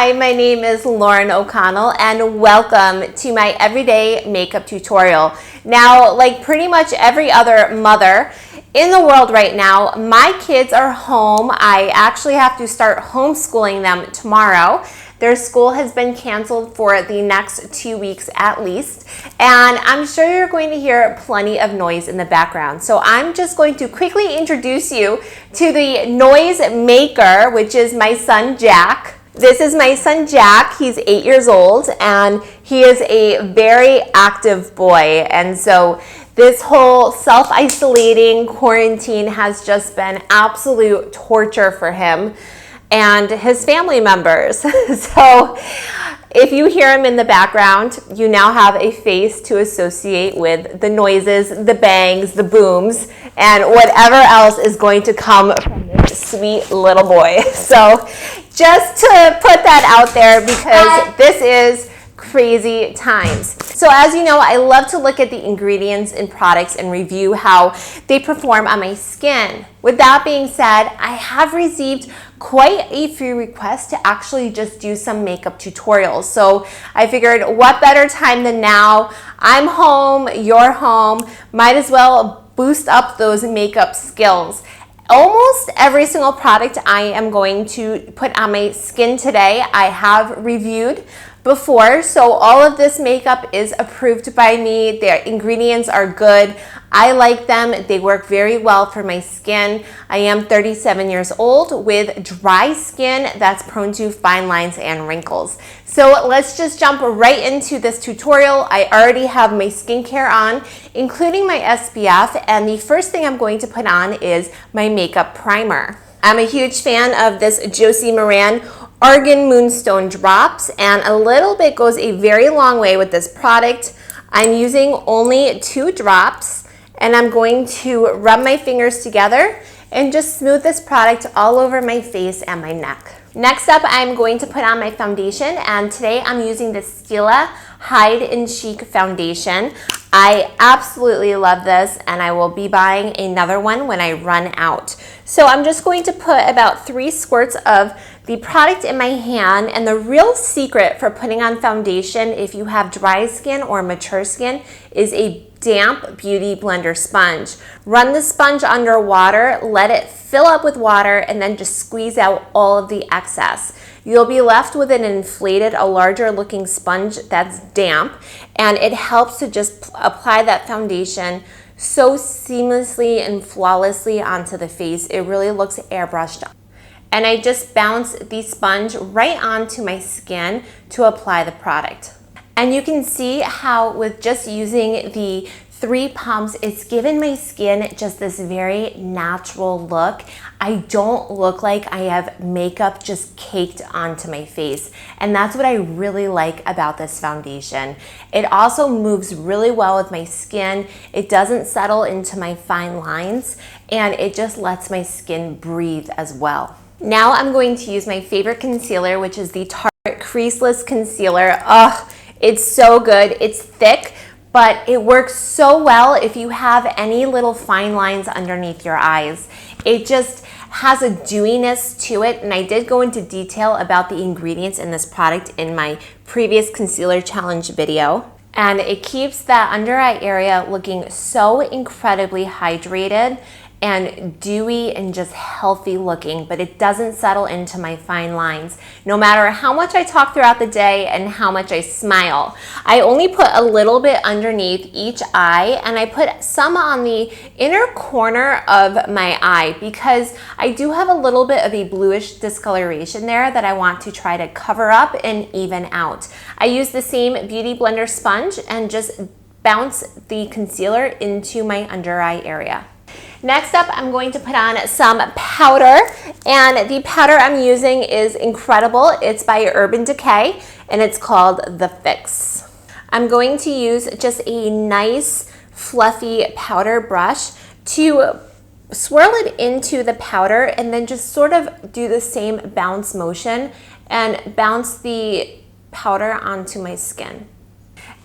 Hi, my name is Lauren O'Connell and welcome to my everyday makeup tutorial. Now, like pretty much every other mother in the world right now, my kids are home. I actually have to start homeschooling them tomorrow. Their school has been canceled for the next 2 weeks at least, and I'm sure you're going to hear plenty of noise in the background. So I'm just going to quickly introduce you to the noise maker, which is my son Jack. This is my son Jack. He's 8 years old and he is a very active boy, and so this whole self-isolating quarantine has just been absolute torture for him and his family members. So if you hear him in the background, you now have a face to associate with the noises, the bangs, the booms, and whatever else is going to come from this sweet little boy. So just to put that out there, because this is crazy times. So as you know, I love to look at the ingredients in products and review how they perform on my skin. With that being said, I have received quite a few requests to actually just do some makeup tutorials. So I figured what better time than now? I'm home, you're home, might as well boost up those makeup skills. Almost every single product I am going to put on my skin today, I have reviewed before, so all of this makeup is approved by me. Their ingredients are good. I like them. They work very well for my skin. I am 37 years old with dry skin that's prone to fine lines and wrinkles. So let's just jump right into this tutorial. I already have my skincare on, including my SPF, and the first thing I'm going to put on is my makeup primer. I'm a huge fan of this Josie Maran Argan Moonstone Drops, and a little bit goes a very long way with this product. I'm using only 2 drops, and I'm going to rub my fingers together and just smooth this product all over my face and my neck. Next up, I'm going to put on my foundation, and today I'm using the Stila Hide and Chic foundation. I absolutely love this, and I will be buying another one when I run out. So I'm just going to put about 3 squirts of the product in my hand, and the real secret for putting on foundation if you have dry skin or mature skin is a damp beauty blender sponge. Run the sponge under water, let it fill up with water, and then just squeeze out all of the excess. You'll be left with an inflated, a larger looking sponge that's damp, and it helps to just apply that foundation so seamlessly and flawlessly onto the face. It really looks airbrushed. And I just bounce the sponge right onto my skin to apply the product. And you can see how with just using the 3 pumps, it's given my skin just this very natural look. I don't look like I have makeup just caked onto my face. And that's what I really like about this foundation. It also moves really well with my skin. It doesn't settle into my fine lines, and it just lets my skin breathe as well. Now I'm going to use my favorite concealer, which is the Tarte Creaseless Concealer. It's so good. It's thick, but it works so well if you have any little fine lines underneath your eyes. It just has a dewiness to it, and I did go into detail about the ingredients in this product in my previous concealer challenge video. And it keeps that under eye area looking so incredibly hydrated and dewy and just healthy looking, but it doesn't settle into my fine lines no matter how much I talk throughout the day and how much I smile. I only put a little bit underneath each eye, and I put some on the inner corner of my eye because I do have a little bit of a bluish discoloration there that I want to try to cover up and even out. I use the same beauty blender sponge and just bounce the concealer into my under eye area. Next up, I'm going to put on some powder, and the powder I'm using is incredible. It's by Urban Decay, and it's called The Fix. I'm going to use just a nice fluffy powder brush to swirl it into the powder and then just sort of do the same bounce motion and bounce the powder onto my skin.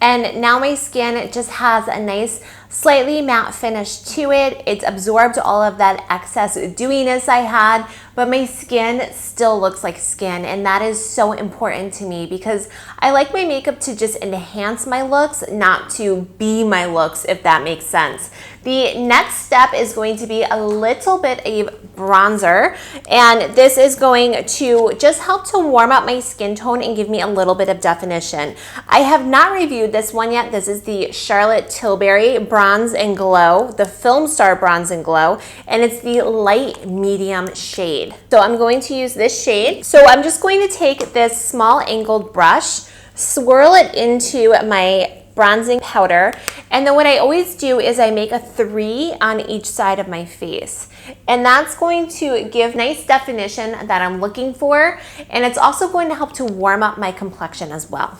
And now my skin just has a nice slightly matte finish to it. It's absorbed all of that excess dewiness I had, but my skin still looks like skin, and that is so important to me because I like my makeup to just enhance my looks, not to be my looks, if that makes sense. The next step is going to be a little bit of bronzer, and this is going to just help to warm up my skin tone and give me a little bit of definition. I have not reviewed this one yet. This is the Charlotte Tilbury Bronze and Glow, the Filmstar Bronze and Glow, and it's the light medium shade. So I'm going to use this shade. So I'm just going to take this small angled brush, swirl it into my bronzing powder, and then what I always do is I make a 3 on each side of my face, and that's going to give nice definition that I'm looking for, and it's also going to help to warm up my complexion as well.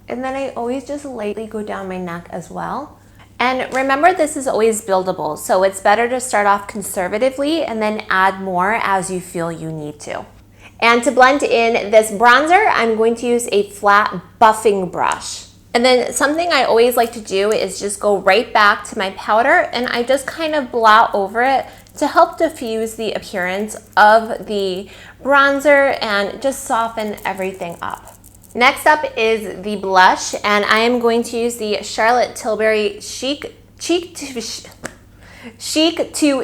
And then I always just lightly go down my neck as well. And remember, this is always buildable, so it's better to start off conservatively and then add more as you feel you need to. And to blend in this bronzer, I'm going to use a flat buffing brush. And then something I always like to do is just go right back to my powder, and I just kind of blot over it to help diffuse the appearance of the bronzer and just soften everything up. Next up is the blush, and I am going to use the Charlotte Tilbury Chic to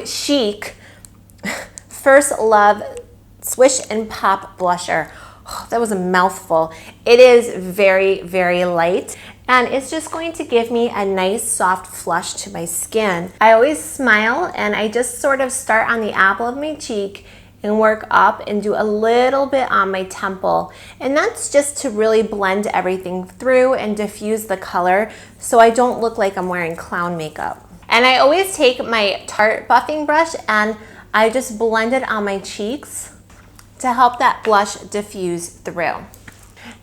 Chic First Love Swish and Pop Blusher. Oh, that was a mouthful. It is very, very light, and it's just going to give me a nice soft flush to my skin. I always smile, and I just sort of start on the apple of my cheek and work up and do a little bit on my temple. And that's just to really blend everything through and diffuse the color so I don't look like I'm wearing clown makeup. And I always take my Tarte buffing brush and I just blend it on my cheeks to help that blush diffuse through.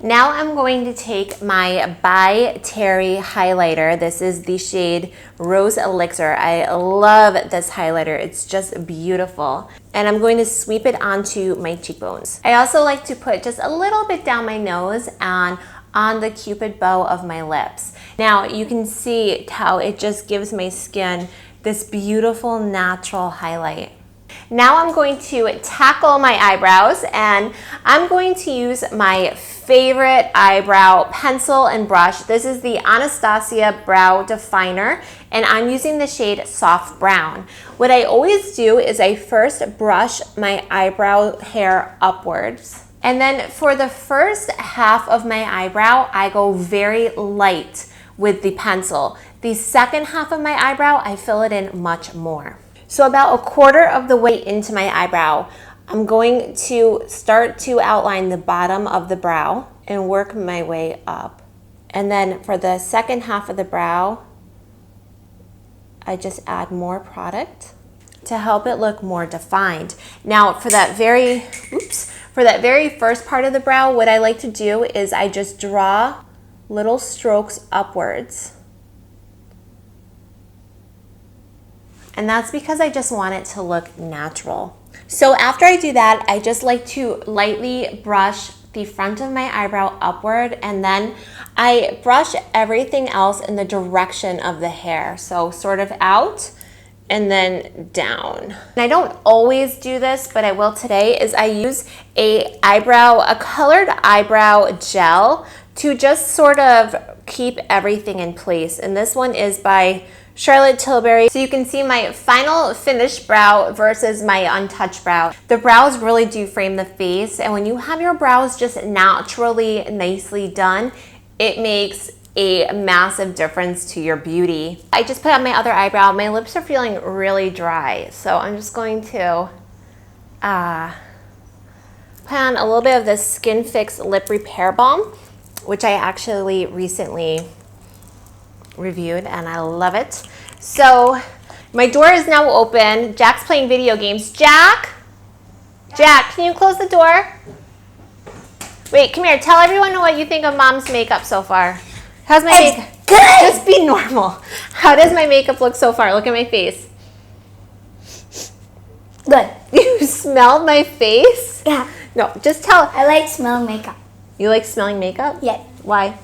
Now I'm going to take my By Terry highlighter. This is the shade Rose Elixir. I love this highlighter. It's just beautiful. And I'm going to sweep it onto my cheekbones. I also like to put just a little bit down my nose and on the cupid bow of my lips. Now you can see how it just gives my skin this beautiful natural highlight. Now I'm going to tackle my eyebrows, and I'm going to use my favorite eyebrow pencil and brush. This is the Anastasia Brow Definer, and I'm using the shade Soft Brown. What I always do is I first brush my eyebrow hair upwards, and then for the first half of my eyebrow, I go very light with the pencil. The second half of my eyebrow, I fill it in much more. So about 1/4 of the way into my eyebrow, I'm going to start to outline the bottom of the brow and work my way up. And then for the second half of the brow, I just add more product to help it look more defined. Now for that very first part of the brow, what I like to do is I just draw little strokes upwards. And that's because I just want it to look natural. So after I do that, I just like to lightly brush the front of my eyebrow upward, and then I brush everything else in the direction of the hair. So sort of out and then down. And I don't always do this, but I will today, is I use a colored eyebrow gel to just sort of keep everything in place. And this one is by Charlotte Tilbury. So you can see my final finished brow versus my untouched brow. The brows really do frame the face, and when you have your brows just naturally nicely done, it makes a massive difference to your beauty. I just put on my other eyebrow. My lips are feeling really dry, so I'm just going to put on a little bit of this Skin Fix Lip Repair Balm, which I actually recently reviewed and I love it. So my door is now open. Jack's playing video games. Jack, can you close the door? Wait, come here. Tell everyone what you think of Mom's makeup so far. How's my makeup? Good. Just be normal. How does my makeup look so far? Look at my face. Good. You smelled my face? Yeah. No, just tell. I like smelling makeup. You like smelling makeup? Yeah. Why?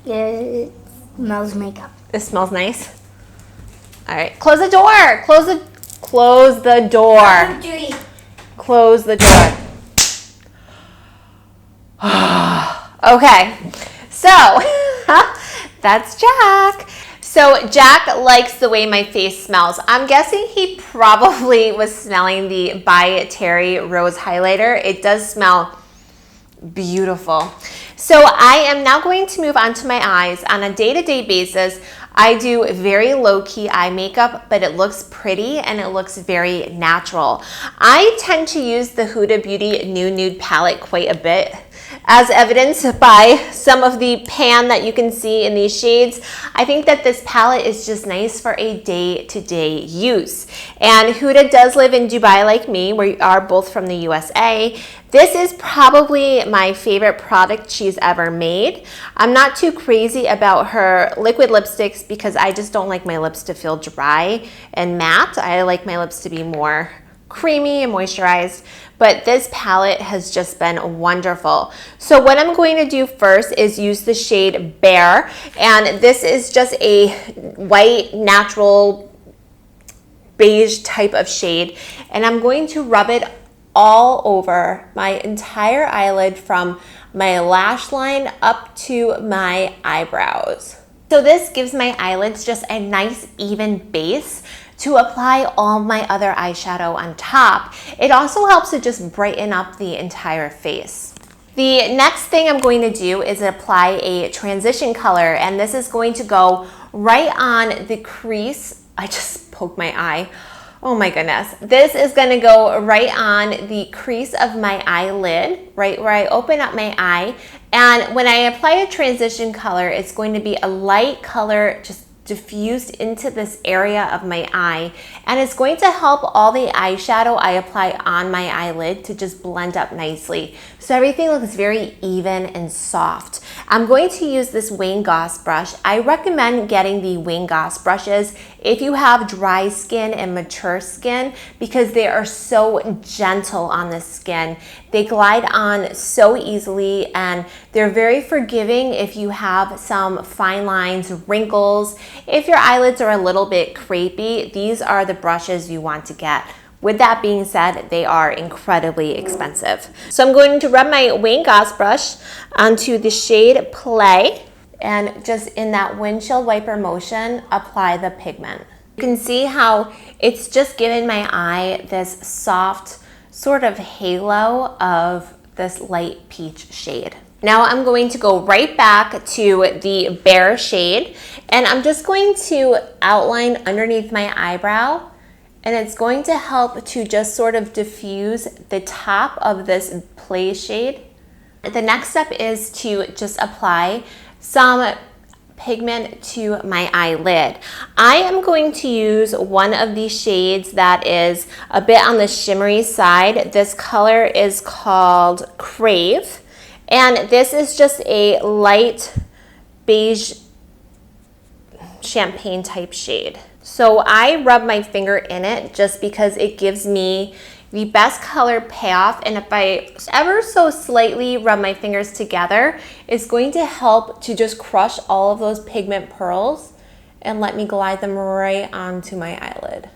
It smells makeup. It smells nice. All right, close the door. Close the door. Close the door. Okay, so that's Jack. So Jack likes the way my face smells. I'm guessing he probably was smelling the By Terry Rose Highlighter. It does smell beautiful. So I am now going to move on to my eyes. On a day-to-day basis, I do very low-key eye makeup, but it looks pretty and it looks very natural. I tend to use the Huda Beauty Nude palette quite a bit, as evidenced by some of the pan that you can see in these shades. I think that this palette is just nice for a day-to-day use. And Huda does live in Dubai like me. We are both from the USA. This is probably my favorite product she's ever made. I'm not too crazy about her liquid lipsticks because I just don't like my lips to feel dry and matte. I like my lips to be more creamy and moisturized, but this palette has just been wonderful. So what I'm going to do first is use the shade Bare, and this is just a white, natural, beige type of shade, and I'm going to rub it all over my entire eyelid from my lash line up to my eyebrows. So this gives my eyelids just a nice even base to apply all my other eyeshadow on top. It also helps to just brighten up the entire face. The next thing I'm going to do is apply a transition color, and this is going to go right on the crease. I just poked my eye. Oh my goodness. This is going to go right on the crease of my eyelid, right where I open up my eye. And when I apply a transition color, it's going to be a light color just diffused into this area of my eye, and it's going to help all the eyeshadow I apply on my eyelid to just blend up nicely. So everything looks very even and soft. I'm going to use this Wayne Goss brush. I recommend getting the Wayne Goss brushes if you have dry skin and mature skin because they are so gentle on the skin. They glide on so easily and they're very forgiving if you have some fine lines, wrinkles. If your eyelids are a little bit crepey, these are the brushes you want to get. With that being said, they are incredibly expensive. So I'm going to rub my Wayne Goss brush onto the shade Play and just in that windshield wiper motion, apply the pigment. You can see how it's just given my eye this soft sort of halo of this light peach shade. Now I'm going to go right back to the Bare shade and I'm just going to outline underneath my eyebrow, and it's going to help to just sort of diffuse the top of this Play shade. The next step is to just apply some pigment to my eyelid. I am going to use one of these shades that is a bit on the shimmery side. This color is called Crave, and this is just a light beige champagne type shade. So I rub my finger in it just because it gives me the best color payoff, and if I ever so slightly rub my fingers together, it's going to help to just crush all of those pigment pearls and let me glide them right onto my eyelid.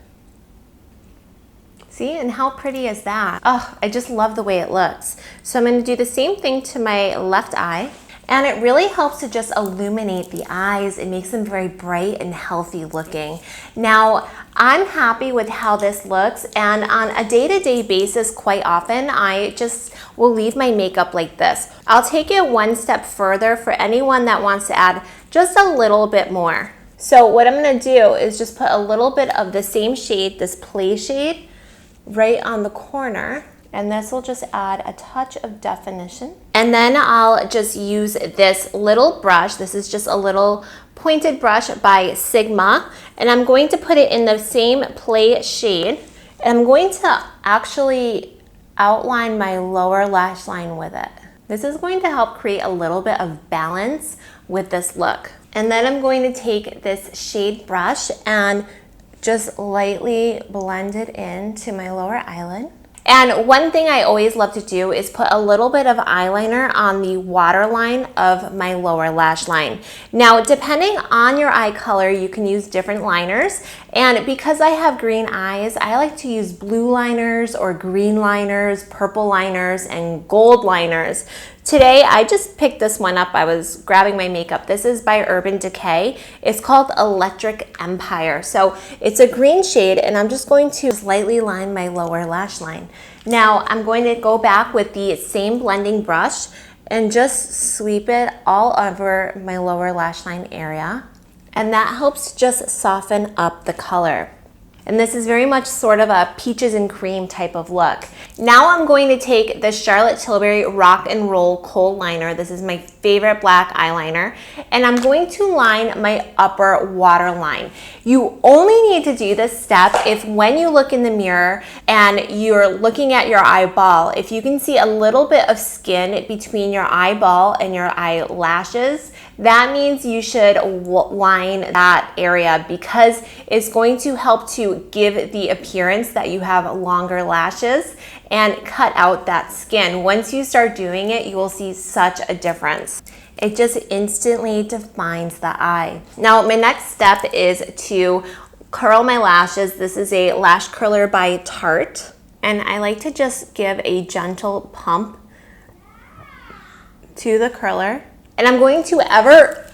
See, and how pretty is that? Oh, I just love the way it looks. So I'm going to do the same thing to my left eye. And it really helps to just illuminate the eyes. It makes them very bright and healthy looking. Now, I'm happy with how this looks, and on a day-to-day basis, quite often, I just will leave my makeup like this. I'll take it one step further for anyone that wants to add just a little bit more. So what I'm gonna do is just put a little bit of the same shade, this Play shade, right on the corner. And this will just add a touch of definition. And then I'll just use this little brush. This is just a little pointed brush by Sigma. And I'm going to put it in the same Play shade. And I'm going to actually outline my lower lash line with it. This is going to help create a little bit of balance with this look. And then I'm going to take this shade brush and just lightly blend it into my lower eyelid. And one thing I always love to do is put a little bit of eyeliner on the waterline of my lower lash line. Now, depending on your eye color, you can use different liners. And because I have green eyes, I like to use blue liners or green liners, purple liners, and gold liners. Today, I just picked this one up. I was grabbing my makeup. This is by Urban Decay. It's called Electric Empire. So it's a green shade, and I'm just going to lightly line my lower lash line. Now, I'm going to go back with the same blending brush and just sweep it all over my lower lash line area. And that helps just soften up the color. And this is very much sort of a peaches and cream type of look. Now I'm going to take the Charlotte Tilbury Rock and Roll Kohl Liner. This is my favorite black eyeliner. And I'm going to line my upper waterline. You only need to do this step if when you look in the mirror and you're looking at your eyeball, if you can see a little bit of skin between your eyeball and your eyelashes, that means you should line that area because it's going to help to give the appearance that you have longer lashes and cut out that skin. Once you start doing it, you will see such a difference. It just instantly defines the eye. Now, my next step is to curl my lashes. This is a lash curler by Tarte, and I like to just give a gentle pump to the curler. And I'm going to ever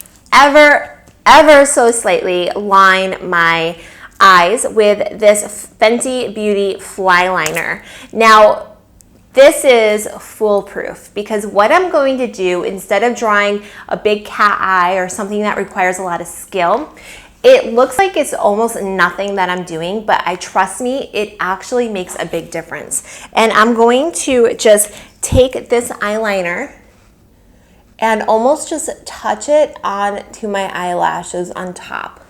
so slightly line my eyes with this Fenty Beauty Fly Liner. Now, this is foolproof because what I'm going to do, instead of drawing a big cat eye or something that requires a lot of skill, it looks like it's almost nothing that I'm doing, but trust me, it actually makes a big difference. And I'm going to just take this eyeliner and almost just touch it onto my eyelashes on top.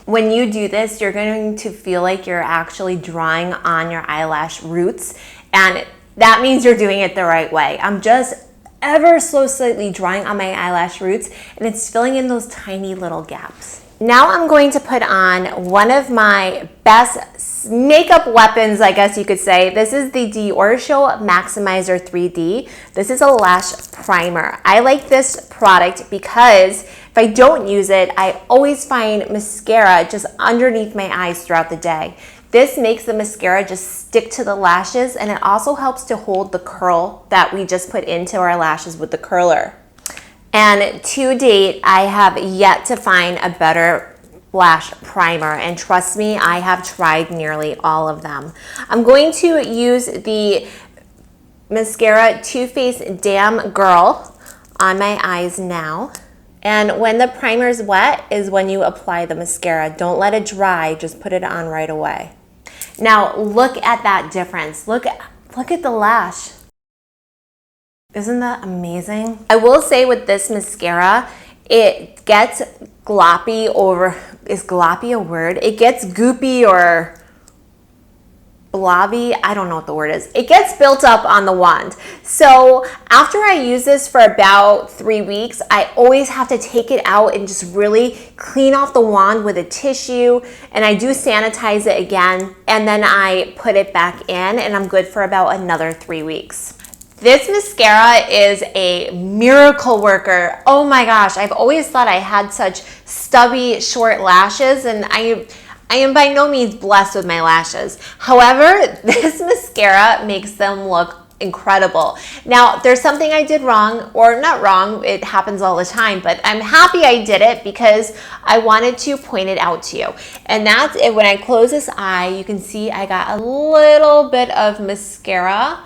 When you do this, you're going to feel like you're actually drawing on your eyelash roots, and that means you're doing it the right way. I'm just ever so slightly drawing on my eyelash roots, and it's filling in those tiny little gaps. Now I'm going to put on one of my best makeup weapons, I guess you could say. This is the Diorshow Maximizer 3D. This is a lash primer. I like this product because if I don't use it, I always find mascara just underneath my eyes throughout the day. This makes the mascara just stick to the lashes, and it also helps to hold the curl that we just put into our lashes with the curler. And to date, I have yet to find a better lash primer, and trust me, I have tried nearly all of them. I'm going to use the mascara Too Faced Damn Girl on my eyes now. And when the primer is wet is when you apply the mascara. Don't let it dry, just put it on right away. Now look at that difference. Look at the lash. Isn't that amazing? I will say with this mascara, it gets gloppy, or is gloppy a word? It gets goopy or blobby, I don't know what the word is. It gets built up on the wand. So after I use this for about 3 weeks, I always have to take it out and just really clean off the wand with a tissue, and I do sanitize it again, and then I put it back in, and I'm good for about another 3 weeks. This mascara is a miracle worker. Oh my gosh, I've always thought I had such stubby, short lashes, and I am by no means blessed with my lashes. However, this mascara makes them look incredible. Now, there's something I did wrong, or not wrong, it happens all the time, but I'm happy I did it because I wanted to point it out to you. And that's it. When I close this eye, you can see I got a little bit of mascara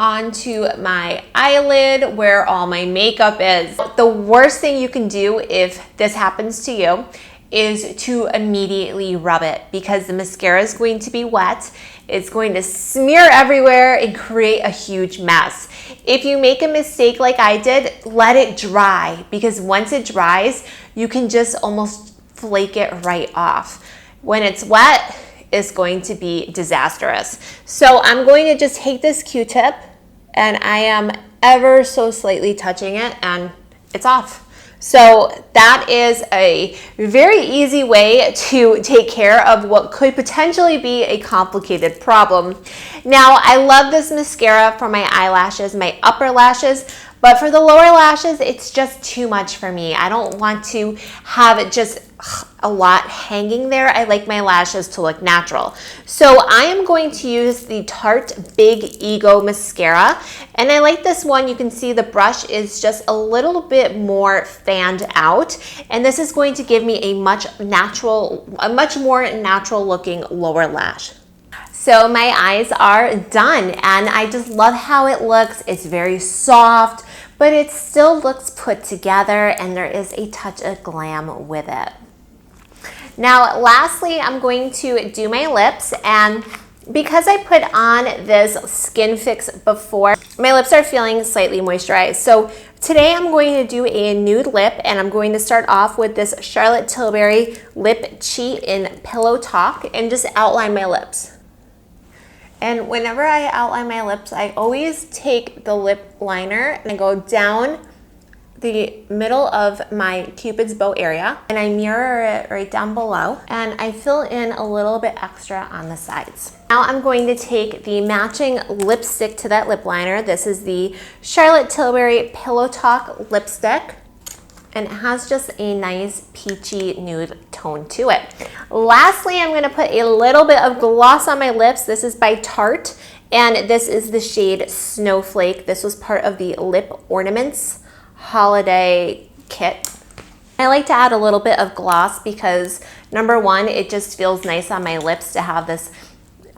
onto my eyelid where all my makeup is. The worst thing you can do if this happens to you is to immediately rub it, because the mascara is going to be wet. It's going to smear everywhere and create a huge mess. If you make a mistake like I did, let it dry, because once it dries, you can just almost flake it right off. When it's wet, it's going to be disastrous. So I'm going to just take this Q-tip, and I am ever so slightly touching it, and it's off. So that is a very easy way to take care of what could potentially be a complicated problem. Now, I love this mascara for my eyelashes, my upper lashes, but for the lower lashes, it's just too much for me. I don't want to have it just a lot hanging there. I like my lashes to look natural. So I am going to use the Tarte Big Ego Mascara. And I like this one. You can see the brush is just a little bit more fanned out. And this is going to give me a much more natural looking lower lash. So my eyes are done and I just love how it looks. It's very soft, but it still looks put together and there is a touch of glam with it. Now, lastly, I'm going to do my lips, and because I put on this Skin Fix before, my lips are feeling slightly moisturized. So today I'm going to do a nude lip, and I'm going to start off with this Charlotte Tilbury Lip Cheat in Pillowtalk and just outline my lips. And whenever I outline my lips, I always take the lip liner and I go down the middle of my Cupid's bow area and I mirror it right down below and I fill in a little bit extra on the sides. Now I'm going to take the matching lipstick to that lip liner. This is the Charlotte Tilbury Pillowtalk lipstick and it has just a nice peachy nude tone to it. Lastly, I'm going to put a little bit of gloss on my lips. This is by Tarte and this is the shade Snowflake. This was part of the Lip Ornaments holiday kit. I like to add a little bit of gloss because number one, it just feels nice on my lips to have this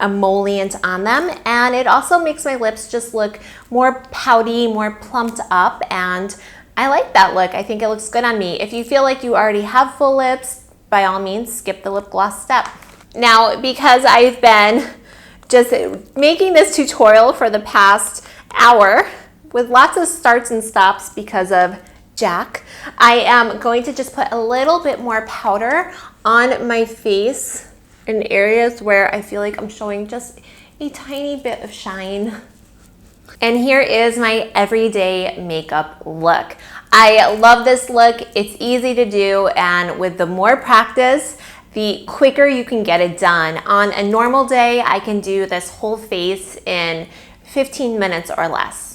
emollient on them, and it also makes my lips just look more pouty, more plumped up, and I like that look. I think it looks good on me. If you feel like you already have full lips, by all means, skip the lip gloss step. Now, because I've been just making this tutorial for the past hour, with lots of starts and stops because of Jack, I am going to just put a little bit more powder on my face in areas where I feel like I'm showing just a tiny bit of shine. And here is my everyday makeup look. I love this look. It's easy to do, and with the more practice, the quicker you can get it done. On a normal day, I can do this whole face in 15 minutes or less.